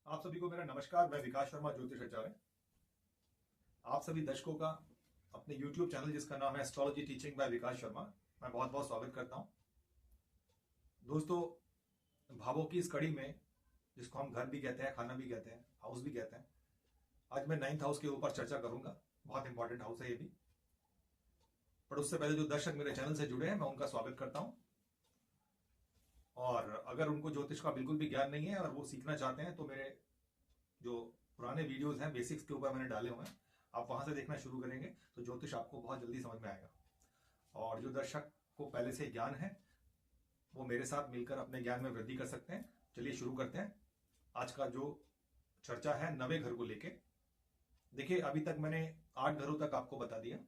आप सभी को मेरा नमस्कार। मैं विकास शर्मा, ज्योतिष आचार्य। आप सभी दर्शकों का अपने YouTube चैनल जिसका नाम है एस्ट्रोलॉजी टीचिंग बाय विकास शर्मा, मैं बहुत बहुत स्वागत करता हूं। दोस्तों, भावों की इस कड़ी में, जिसको हम घर भी कहते हैं, खाना भी कहते हैं, हाउस भी कहते हैं, आज मैं 9th हाउस के ऊपर चर्चा करूंगा। बहुत इंपॉर्टेंट हाउस है ये भी। पर उससे पहले जो दर्शक मेरे चैनल से जुड़े हैं, मैं उनका स्वागत करता हूं। और अगर उनको ज्योतिष का बिल्कुल भी ज्ञान नहीं है और वो सीखना चाहते हैं, तो मेरे जो पुराने वीडियोस हैं बेसिक्स के ऊपर मैंने डाले हुए हैं, आप वहां से देखना शुरू करेंगे तो ज्योतिष आपको बहुत जल्दी समझ में आएगा। और जो दर्शक को पहले से ज्ञान है, वो मेरे साथ मिलकर अपने ज्ञान में वृद्धि कर सकते हैं। चलिए शुरू करते हैं। आज का जो चर्चा है 9वें घर को लेके। देखिए, अभी तक मैंने 8 घरों तक आपको बता दिया।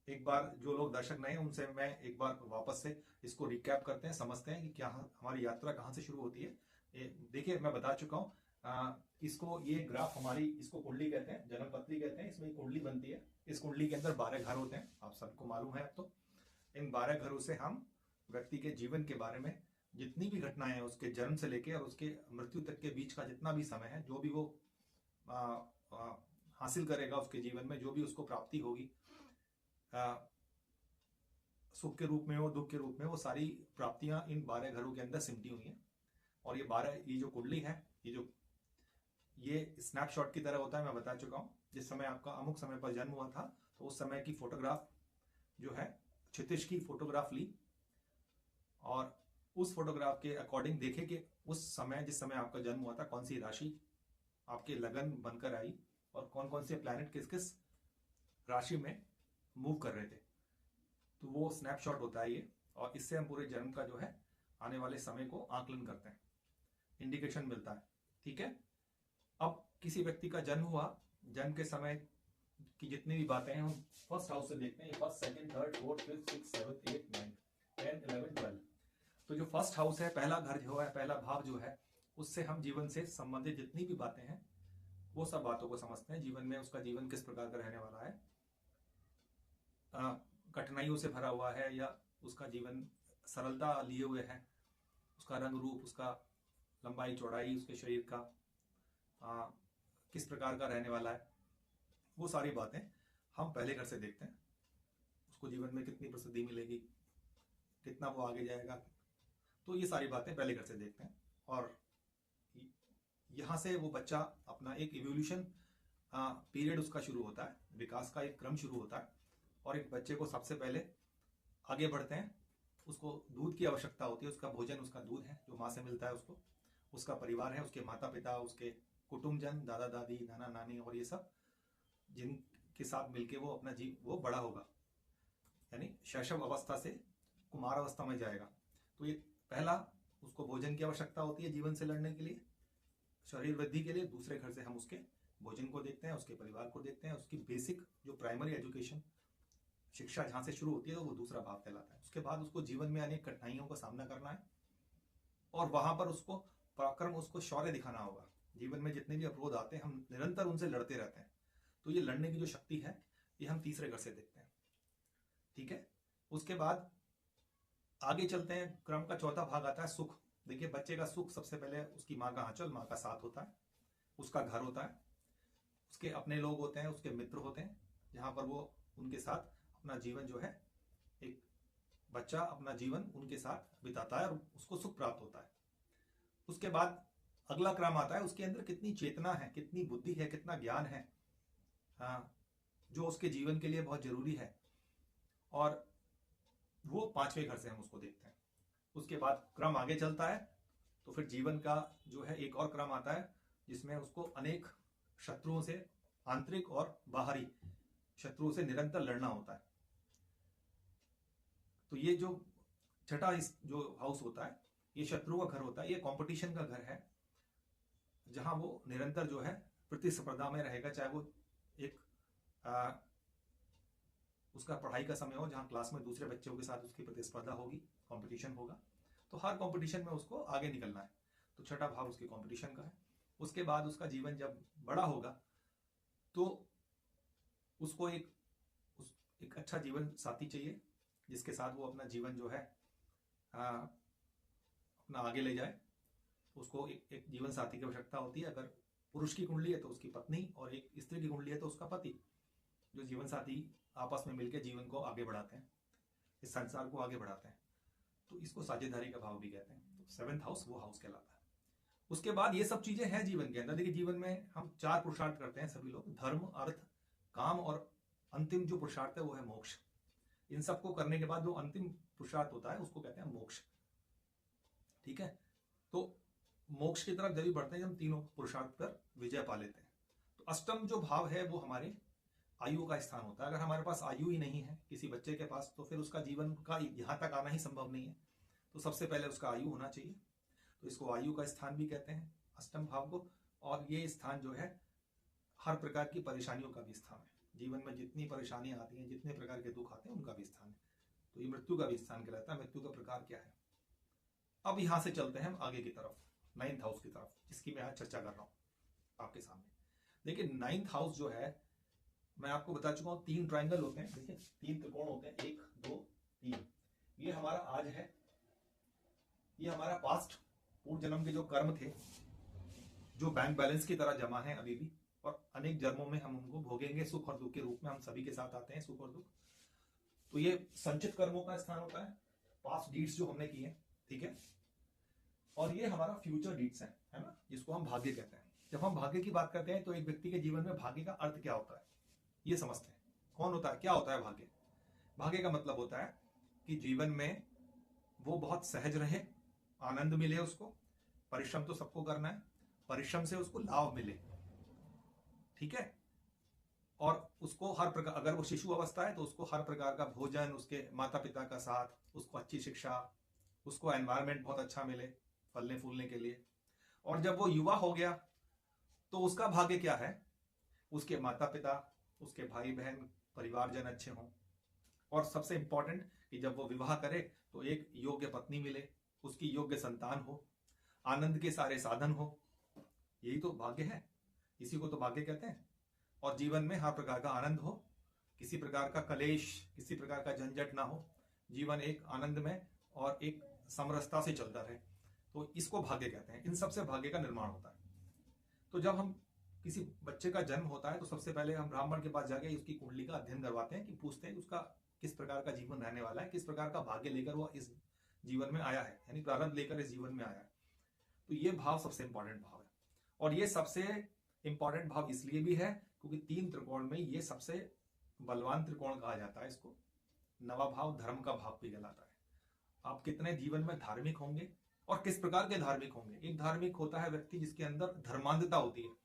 एक बार जो लोग दर्शक नए हैं उनसे मैं एक बार वापस से इसको रिकैप करते हैं, समझते हैं कि क्या हमारी यात्रा कहां से शुरू होती है। देखिए, मैं बता चुका हूं। इसको, ये ग्राफ हमारी, इसको कुंडली कहते हैं, जन्म पत्री कहते हैं। इसमें कुंडली बनती है। इस कुंडली के अंदर 12 घर होते हैं, आप सबको मालूम है। अब तो इन 12 घरों से हम व्यक्ति के जीवन के बारे में जितनी भी घटनाएं हैं, उसके जन्म से लेकर और उसके मृत्यु तक के बीच का जितना भी समय है, जो भी वो हासिल करेगा उसके जीवन में, जो भी उसको प्राप्ति होगी, सुख के रूप में हो, दुख के रूप में, वो सारी प्राप्तियां इन 12 घरों के अंदर सिमटी हुई हैं। और ये जो कुंडली है, ये स्नैपशॉट की तरह होता है। मैं बता चुका हूं, जिस समय आपका अमुक समय पर जन्म हुआ था, तो उस समय की फोटोग्राफ जो है, क्षितिज की फोटोग्राफ ली और उस फोटोग्राफ के अकॉर्डिंग देखे कि उस समय, जिस समय आपका जन्म हुआ था, कौन सी राशि आपके लगन बनकर आई और कौन कौन से प्लैनेट किस किस राशि में मूव कर रहे थे। तो वो स्नैपशॉट होता है ये, और इससे हम पूरे जन्म का जो है आने वाले समय को आकलन करते हैं, इंडिकेशन मिलता है। ठीक है। अब किसी व्यक्ति का जन्म हुआ, जन्म के समय की जितनी भी बातें हैं हम फर्स्ट हाउस से देखते हैं। First, second, third, fourth, fifth, six, seventh, 8, 9, 10, 11, 12। तो जो फर्स्ट हाउस है, पहला घर जो है, पहला भाव जो है, उससे हम जीवन से संबंधित जितनी भी बातें हैं वो सब बातों को समझते हैं। जीवन में उसका जीवन किस प्रकार का रहने वाला है, कठिनाइयों से भरा हुआ है या उसका जीवन सरलता लिए हुए है, उसका रंग रूप, उसका लंबाई चौड़ाई, उसके शरीर का किस प्रकार का रहने वाला है, वो सारी बातें हम पहले घर से देखते हैं। उसको जीवन में कितनी प्रसिद्धि मिलेगी, कितना वो आगे जाएगा, तो ये सारी बातें पहले घर से देखते हैं। और यहां से वो बच्चा अपना एक इवोल्यूशन पीरियड उसका शुरू होता है, विकास का एक क्रम शुरू होता है। और एक बच्चे को सबसे पहले आगे बढ़ते हैं, उसको दूध की आवश्यकता होती है। उसका भोजन, उसका दूध है जो माँ से मिलता है उसको, उसका परिवार है, उसके माता पिता, उसके कुटुंबजन, दादा दादी, नाना नानी, और ये सब जिनके साथ मिलके वो अपना वो बड़ा होगा, यानी शैशव अवस्था से कुमार अवस्था में जाएगा। तो ये पहला, उसको भोजन की आवश्यकता होती है जीवन से लड़ने के लिए, शरीर वृद्धि के लिए। दूसरे घर से हम उसके भोजन को देखते हैं, उसके परिवार को देखते हैं, उसकी बेसिक जो प्राइमरी एजुकेशन, शिक्षा जहां से शुरू होती है, तो वो दूसरा भाव कहलाता है। उसके बाद उसको जीवन में अनेक कठिनाइयों का सामना करना है और वहां पर उसको पराक्रम, उसको शौर्य दिखाना होगा। जीवन में जितने भी अवरोध आते हैं, हम निरंतर उनसे लड़ते रहते हैं। तो ये लड़ने की जो शक्ति है, ये हम तीसरे घर से देखते हैं। ठीक है। उसके बाद आगे चलते हैं, क्रम का चौथा भाग आता है सुख। देखिए, बच्चे का सुख सबसे पहले उसकी माँ का आंचल, माँ का साथ होता है, उसका घर होता है, उसके अपने लोग होते हैं, उसके मित्र होते हैं, जहां पर वो उनके साथ अपना जीवन जो है, एक बच्चा अपना जीवन उनके साथ बिताता है और उसको सुख प्राप्त होता है। उसके बाद अगला क्रम आता है, उसके अंदर कितनी चेतना है, कितनी बुद्धि है, कितना ज्ञान है, जो उसके जीवन के लिए बहुत जरूरी है। और वो 5वें घर से हम उसको देखते हैं। उसके बाद क्रम आगे चलता है, तो फिर जीवन का जो है एक और क्रम आता है, जिसमें उसको अनेक शत्रुओं से, आंतरिक और बाहरी शत्रुओं से निरंतर लड़ना होता है। तो ये जो छठा जो हाउस होता है, ये शत्रुओं का घर होता है, ये कंपटीशन का घर है, जहां वो निरंतर जो है प्रतिस्पर्धा में रहेगा। चाहे वो एक उसका पढ़ाई का समय हो, जहां क्लास में दूसरे बच्चों के साथ उसकी प्रतिस्पर्धा होगी, कंपटीशन होगा, तो हर कंपटीशन में उसको आगे निकलना है। तो छठा भाव उसके कंपटीशन का है। उसके बाद उसका जीवन जब बड़ा होगा, तो उसको एक अच्छा जीवन साथी चाहिए, जिसके साथ वो अपना जीवन जो है अपना आगे ले जाए। उसको एक जीवन साथी की आवश्यकता होती है। अगर पुरुष की कुंडली है तो उसकी पत्नी, और एक स्त्री की कुंडली है तो उसका पति, जो जीवन साथी आपस में मिलकर जीवन को आगे बढ़ाते हैं, इस संसार को आगे बढ़ाते हैं। तो इसको साझेदारी का भाव भी कहते हैं। तो 7th हाउस वो हाउस कहलाता है। उसके बाद ये सब चीजें हैं जीवन के अंदर। देखिए, जीवन में हम 4 पुरुषार्थ करते हैं सभी लोग: धर्म, अर्थ, काम, और अंतिम जो पुरुषार्थ है वो है मोक्ष। इन सबको करने के बाद जो अंतिम पुरुषार्थ होता है उसको कहते हैं मोक्ष। ठीक है, तो मोक्ष की तरफ जब भी बढ़ते हैं, हम तीनों पुरुषार्थ पर विजय पा लेते हैं। तो अष्टम जो भाव है वो हमारे आयु का स्थान होता है। अगर हमारे पास आयु ही नहीं है किसी बच्चे के पास, तो फिर उसका जीवन का यहाँ तक आना ही संभव नहीं है। तो सबसे पहले उसका आयु होना चाहिए। तो इसको आयु का स्थान भी कहते हैं, अष्टम भाव को। और ये स्थान जो है हर प्रकार की परेशानियों का भी स्थान है। जीवन में जितनी परेशानियां आती हैं, जितने प्रकार के दुख आते हैं, उनका भी स्थान है। तो ये मृत्यु का भी स्थान कहलाता है। मृत्यु का प्रकार क्या है? अब यहां से चलते हैं हम आगे की तरफ, 9th हाउस की तरफ, जिसकी मैं आज चर्चा कर रहा हूं आपके सामने। देखिए, 9th हाउस जो है, मैं आपको बता चुका हूं 3 ट्रायंगल होते हैं। देखिए, 3 त्रिकोण होते हैं, 1 2 3। ये हमारा आज है, ये हमारा पास्ट, पूर्व जन्म के जो कर्म थे, जो बैंक बैलेंस की तरह जमा है अभी भी, और अनेक जन्मों में हम उनको भोगेंगे सुख और दुख के रूप में। हम सभी के साथ आते हैं सुख और दुख। तो ये संचित कर्मों का स्थान होता है, पास्ट डीड्स जो हमने किए। ठीक है, और ये हमारा फ्यूचर डीड्स है ना, जिसको हम भाग्य कहते हैं। जब हम भाग्य की बात करते हैं तो एक व्यक्ति के जीवन में भाग्य का अर्थ क्या होता है ये समझते हैं। कौन होता है, क्या होता है भाग्य? भाग्य का मतलब होता है कि जीवन में वो बहुत सहज रहे, आनंद मिले उसको। परिश्रम तो सबको करना है, परिश्रम से उसको लाभ मिले। ठीक है, और उसको हर प्रकार, अगर वो शिशु अवस्था है तो उसको हर प्रकार का भोजन, उसके माता पिता का साथ, उसको अच्छी शिक्षा, उसको एनवायरनमेंट बहुत अच्छा मिले फलने फूलने के लिए। और जब वो युवा हो गया तो उसका भाग्य क्या है? उसके माता पिता, उसके भाई बहन, परिवारजन अच्छे हों। और सबसे इंपॉर्टेंट कि जब वो विवाह करे तो एक योग्य पत्नी मिले, उसकी योग्य संतान हो, आनंद के सारे साधन हो। यही तो भाग्य है, इसी को तो भाग्य कहते हैं। और जीवन में हर प्रकार का आनंद हो, किसी प्रकार का कलेश, किसी प्रकार का झंझट ना हो, जीवन एक आनंद में और एक समरसता से चलता रहे, तो इसको भाग्य कहते हैं। इन सबसे भाग्य का निर्माण होता है। तो जब हम किसी बच्चे का जन्म होता है तो सबसे पहले हम ब्राह्मण के पास जाके उसकी कुंडली का अध्ययन करवाते हैं, कि पूछते हैं उसका किस प्रकार का जीवन रहने वाला है, किस प्रकार का भाग्य लेकर वो इस जीवन में आया है, यानी प्रारब्ध लेकर इस जीवन में आया है। तो ये भाव सबसे इंपॉर्टेंट भाव है। और ये सबसे इंपॉर्टेंट भाव इसलिए भी है क्योंकि 3 त्रिकोण में ये सबसे बलवान त्रिकोण कहा जाता है इसको। नवा भाव धर्म का भाव भी कहलाता है। आप कितने जीवन में धार्मिक होंगे और किस प्रकार के धार्मिक होंगे। एक धार्मिक होता है व्यक्ति जिसके अंदर धर्मांधता होती है।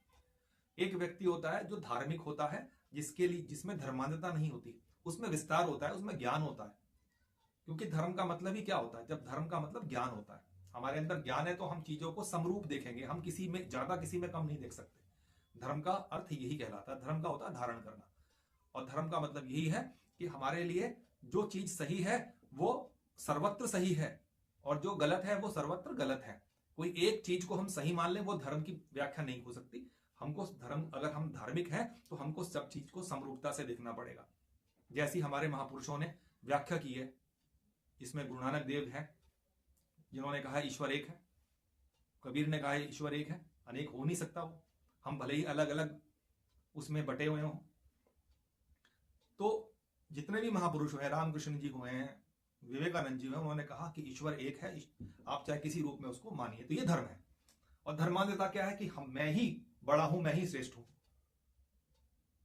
एक व्यक्ति होता है जो धार्मिक होता है जिसमें धर्मांधता नहीं होती, उसमें विस्तार होता है, उसमें ज्ञान होता है। क्योंकि धर्म का मतलब ही क्या होता है? जब धर्म का मतलब ज्ञान होता है, हमारे अंदर ज्ञान है तो हम चीजों को समरूप देखेंगे, हम किसी में ज्यादा किसी में कम नहीं देख सकते। धर्म का अर्थ यही कहलाता है। धर्म का होता है धारण करना, और धर्म का मतलब यही है कि हमारे लिए जो चीज सही है वो सर्वत्र सही है, और जो गलत है वो सर्वत्र गलत है। कोई एक चीज को हम सही मान लें वो धर्म की व्याख्या नहीं हो सकती। हमको धर्म, अगर हम धार्मिक हैं तो हमको सब चीज को समरूपता से देखना पड़ेगा। जैसी हमारे महापुरुषों ने व्याख्या की है, इसमें गुरु नानक देव है जिन्होंने कहा ईश्वर एक है, कबीर ने कहा ईश्वर एक है, अनेक हो नहीं सकता वो, हम भले ही अलग अलग उसमें बटे हुए हों। तो जितने भी महापुरुष हुए, रामकृष्ण जी हुए हैं, विवेकानंद जी हुए, उन्होंने कहा कि ईश्वर एक है, आप चाहे किसी रूप में उसको मानिए। तो ये धर्म है। और धर्मांधता क्या है? कि मैं ही बड़ा हूं, मैं ही श्रेष्ठ हूं,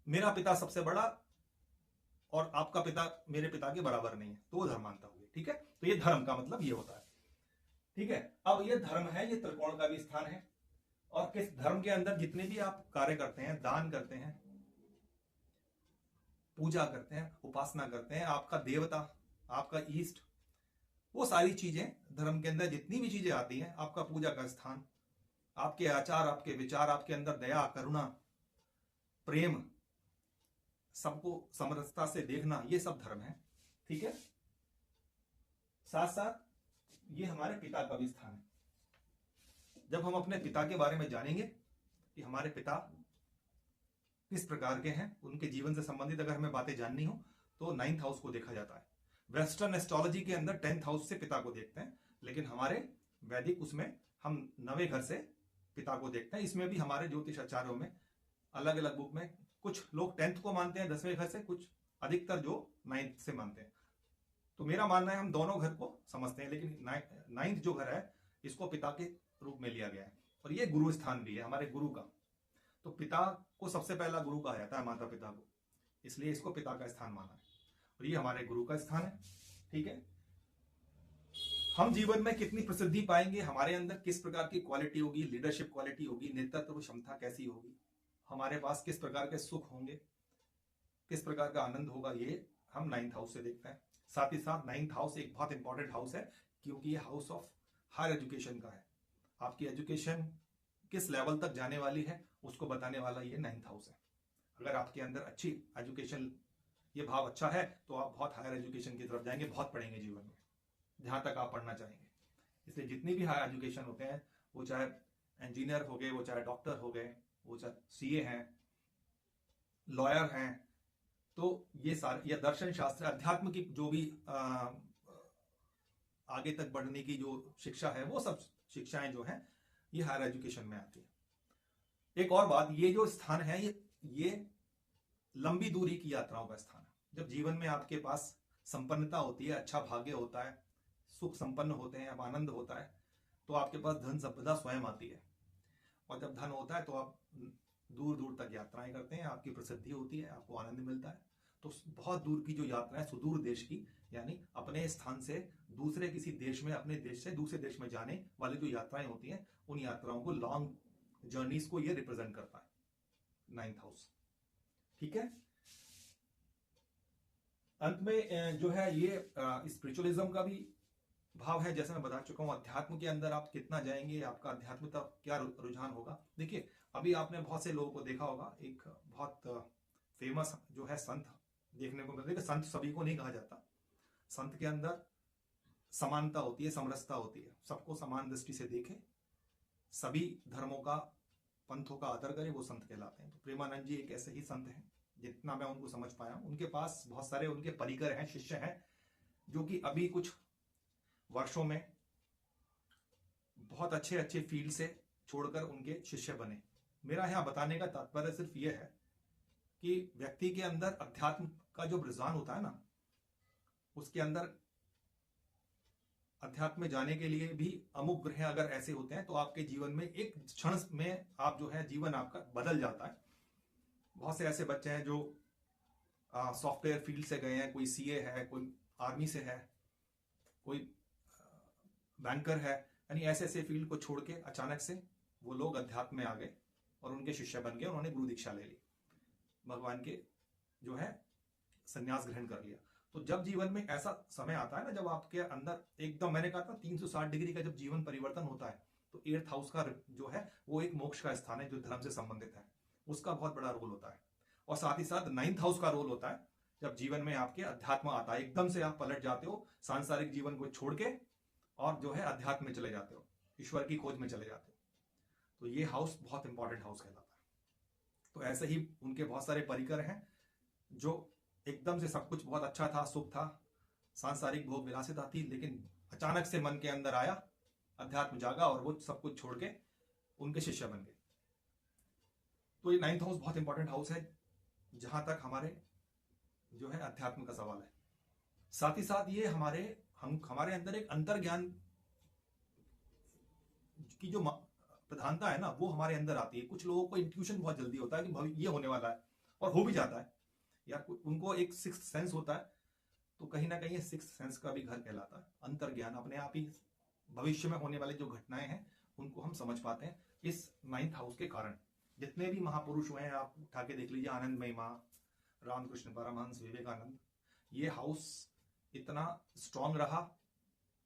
मेरा पिता सबसे बड़ा और आपका पिता मेरे पिता के बराबर नहीं है, तो वो धर्मांधता हुई। ठीक है, तो ये धर्म का मतलब ये होता है। ठीक है, अब ये धर्म है, ये त्रिकोण का भी स्थान है। और किस धर्म के अंदर जितने भी आप कार्य करते हैं, दान करते हैं, पूजा करते हैं, उपासना करते हैं, आपका देवता, आपका ईष्ट, वो सारी चीजें धर्म के अंदर जितनी भी चीजें आती हैं, आपका पूजा का स्थान, आपके आचार, आपके विचार, आपके अंदर दया, करुणा, प्रेम, सबको समरसता से देखना, ये सब धर्म है। ठीक है, साथ साथ ये हमारे पिता का भी स्थान है। जब हम अपने पिता के बारे में जानेंगे कि हमारे पिता किस प्रकार के हैं, उनके जीवन से संबंधित अगर हमें बातें जाननी हो तो 9th हाउस को देखा जाता है। वेस्टर्न एस्ट्रोलॉजी के अंदर 10th हाउस से पिता को देखते हैं, लेकिन हमारे वैदिक उसमें हम 9वें घर से पिता को देखते हैं। इसमें भी हमारे ज्योतिष आचार्यों में अलग अलग बुक में कुछ लोग 10th को मानते हैं 10वें घर से, कुछ अधिकतर जो 9th से मानते हैं। तो मेरा मानना है हम दोनों घर को समझते हैं, लेकिन 9th जो घर है इसको पिता के रूप में लिया गया है, और ये गुरु स्थान भी है हमारे गुरु का। तो पिता को सबसे पहला गुरु कहा जाता है, माता पिता को, इसलिए इसको पिता का स्थान माना है, और ये हमारे गुरु का स्थान है। ठीक है, हम जीवन में कितनी प्रसिद्धि पाएंगे, हमारे अंदर किस प्रकार की क्वालिटी होगी, लीडरशिप क्वालिटी होगी, नेतृत्व क्षमता कैसी होगी, हमारे पास किस प्रकार के सुख होंगे, किस प्रकार का आनंद होगा, ये हम 9th हाउस से देखते हैं। साथ ही साथ 9th हाउस एक बहुत इंपॉर्टेंट हाउस है, क्योंकि ये हाउस ऑफ हायर एजुकेशन का है। आपकी एजुकेशन किस लेवल तक जाने वाली है उसको बताने वाला ये 9th हाउस है। अगर आपके अंदर अच्छी एजुकेशन, ये भाव अच्छा है, तो आप बहुत हायर एजुकेशन की तरफ जाएंगे, बहुत पढ़ेंगे जीवन में, जहां तक आप पढ़ना चाहेंगे। इसलिए जितनी भी हायर एजुकेशन होते हैं, वो चाहे इंजीनियर हो गए, वो चाहे डॉक्टर हो गए, वो चाहे सीए हैं, लॉयर हैं, तो ये सारे, या दर्शन शास्त्र, अध्यात्म की जो भी आगे तक बढ़ने की जो शिक्षा है, वो सब शिक्षाएं जो हैं ये हायर एजुकेशन में आती है। एक और बात, ये जो स्थान है ये लंबी दूरी की यात्राओं का स्थान है। जब जीवन में आपके पास संपन्नता होती है, अच्छा भाग्य होता है, सुख संपन्न होते हैं, अब आनंद होता है, तो आपके पास धन संपदा स्वयं आती है। और जब धन होता है तो आप दूर दूर तक यात्राएं करते हैं, आपकी प्रसिद्धि होती है, आपको आनंद मिलता है। तो बहुत दूर की जो यात्राएं, सुदूर देश की, यानी अपने स्थान से दूसरे किसी देश में, अपने देश से दूसरे देश में जाने वाली जो यात्राएं होती हैं, उन यात्राओं को, लॉन्ग जर्नीज को ये रिप्रेजेंट करता है 9th हाउस। ठीक है, अंत में जो है ये स्पिरिचुअलिज्म का भी भाव है। जैसे मैं बता चुका हूं, अध्यात्म के अंदर आप कितना जाएंगे, आपका अध्यात्म तक क्या रुझान होगा। देखिए, अभी आपने बहुत से लोगों को देखा होगा, एक बहुत फेमस जो है संत देखने को मिलता है। संत सभी को नहीं कहा जाता, संत के अंदर समानता होती है, समरसता होती है, सबको समान दृष्टि से देखे, सभी धर्मों का, पंथों का आदर करे, वो संत कहलाते हैं। तो प्रेमानंद जी एक ऐसे ही संत हैं, जितना मैं उनको समझ पाया। उनके पास बहुत सारे उनके परिकर हैं, शिष्य हैं, जो कि अभी कुछ वर्षों में बहुत अच्छे अच्छे फील्ड से छोड़कर उनके शिष्य बने। मेरा यहां बताने का तात्पर्य सिर्फ यह है कि व्यक्ति के अंदर अध्यात्म का जो रुझान होता है ना, उसके अंदर अध्यात्म में जाने के लिए भी अमुक ग्रह अगर ऐसे होते हैं, तो आपके जीवन में एक क्षण में आप जो है जीवन आपका बदल जाता है। बहुत से ऐसे बच्चे हैं जो सॉफ्टवेयर फील्ड से गए हैं, कोई सीए है, कोई आर्मी से है, कोई बैंकर है, यानी ऐसे ऐसे फील्ड को छोड़ के अचानक से वो लोग अध्यात्म में आ गए और उनके शिष्य बन गए, उन्होंने गुरु दीक्षा ले ली, भगवान के जो है संन्यास ग्रहण कर लिया। तो जब जीवन में ऐसा समय आता है ना, जब आपके अंदर एकदम, मैंने कहा था 360 डिग्री का जब जीवन परिवर्तन होता है, तो 8th हाउस का जो है वो एक मोक्ष का स्थान है, जो धर्म से संबंधित है, उसका बहुत बड़ा रोल होता है। और साथ ही साथ 9th हाउस का रोल होता है, जब जीवन में आपके अध्यात्म आता है, एकदम से आप पलट जाते हो, सांसारिक जीवन को छोड़ के और जो है अध्यात्म में चले जाते हो, ईश्वर की खोज में चले जाते हो। तो ये हाउस बहुत इंपॉर्टेंट हाउस कहलाता है। तो ऐसे ही उनके बहुत सारे परिकर हैं, जो एकदम से सब कुछ बहुत अच्छा था, सुख था, सांसारिक भोग विलासिता थी, लेकिन अचानक से मन के अंदर आया, अध्यात्म जागा और वो सब कुछ छोड़ के उनके शिष्य बन गए। तो ये 9th हाउस बहुत इंपॉर्टेंट हाउस है, जहां तक हमारे जो है अध्यात्म का सवाल है। साथ ही साथ ये हमारे अंदर एक अंतर्ज्ञान की जो प्रधानता है ना, वो हमारे अंदर आती है। कुछ लोगों को इंट्यूशन बहुत जल्दी होता है कि भविष्य ये होने वाला है, और हो भी जाता है, या उनको एक सिक्स्थ सेंस होता है। तो कहीं ना कहीं सिक्स्थ सेंस का भी घर कहलाता है। अंतर्ज्ञान, अपने आप ही भविष्य में होने वाले जो घटनाएं हैं उनको हम समझ पाते हैं इस 9th हाउस के कारण। जितने भी महापुरुष हुए हैं, आप उठा के देख लीजिए, आनंदमयी मां, रामकृष्ण परमहंस, विवेकानंद, ये हाउस इतना स्ट्रांग रहा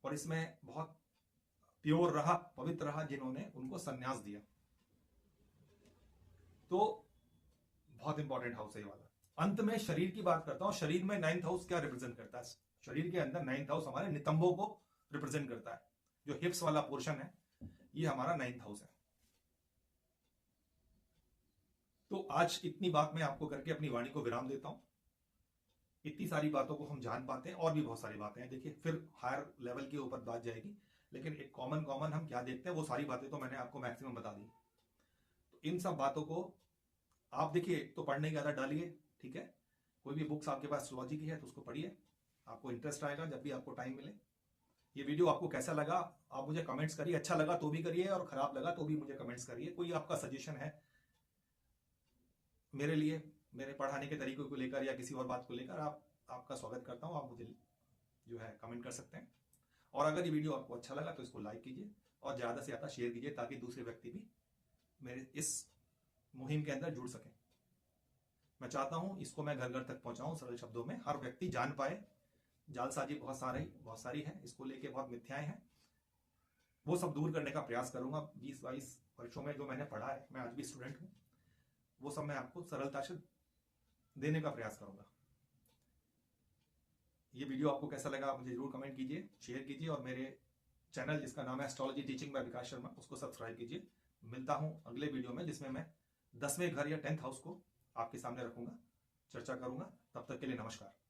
और इसमें बहुत प्योर रहा, पवित्र रहा, जिन्होंने उनको संन्यास दिया। तो बहुत इंपॉर्टेंट हाउस है ये वाला। अंत में शरीर की बात करता हूं। शरीर में 9th हाउस क्या रिप्रेजेंट करता है? शरीर के अंदर 9th हाउस हमारे नितंबों को रिप्रेजेंट करता है। जो हिप्स वाला पोर्शन है, ये हमारा 9th हाउस है। तो आज इतनी बात मैं आपको करके अपनी वाणी को विराम देता हूं। इतनी सारी बातों को हम जान पाते हैं, और भी बहुत सारी बातें हैं। देखिए, फिर हायर लेवल के ऊपर बात जाएगी, लेकिन एक कॉमन हम क्या देखते हैं वो सारी बातें तो मैंने आपको मैक्सिमम बता दी। तो इन सब बातों को आप देखिए, तो पढ़ने की आदत डालिए, ठीक है। कोई भी बुक्स आपके पास एस्ट्रोलॉजी की है तो उसको पढ़िए, आपको इंटरेस्ट आएगा जब भी आपको टाइम मिले। ये वीडियो आपको कैसा लगा आप मुझे कमेंट्स करिए, अच्छा लगा तो भी करिए और खराब लगा तो भी मुझे कमेंट्स करिए। कोई आपका सजेशन है मेरे लिए, मेरे पढ़ाने के तरीकों को लेकर या किसी और बात को लेकर, आपका स्वागत करता हूं। आप मुझे जो है कमेंट कर सकते हैं। और अगर ये वीडियो आपको अच्छा लगा तो इसको लाइक कीजिए और ज़्यादा से ज़्यादा शेयर कीजिए ताकि दूसरे व्यक्ति भी मेरे इस मुहिम के अंदर जुड़ सकें। मैं चाहता हूं इसको मैं घर घर तक पहुंचाऊं सरल शब्दों में, हर व्यक्ति जान पाए। जालसाजी बहुत सारी है, इसको लेके बहुत मिथ्याएं हैं, वो सब दूर करने का प्रयास करूंगा। 20-22 वर्षों में जो मैंने पढ़ा है, मैं आज भी स्टूडेंट हूं, वो सब मैं आपको सरलता से देने का प्रयास करूंगा। ये वीडियो आपको कैसा लगा आप मुझे जरूर कमेंट कीजिए, शेयर कीजिए और मेरे चैनल जिसका नाम है एस्ट्रोलॉजी टीचिंग बाय विकास शर्मा, उसको सब्सक्राइब कीजिए। मिलता हूं अगले वीडियो में जिसमें मैं 10वें घर या 10th हाउस को आपके सामने रखूंगा, चर्चा करूंगा। तब तक के लिए नमस्कार।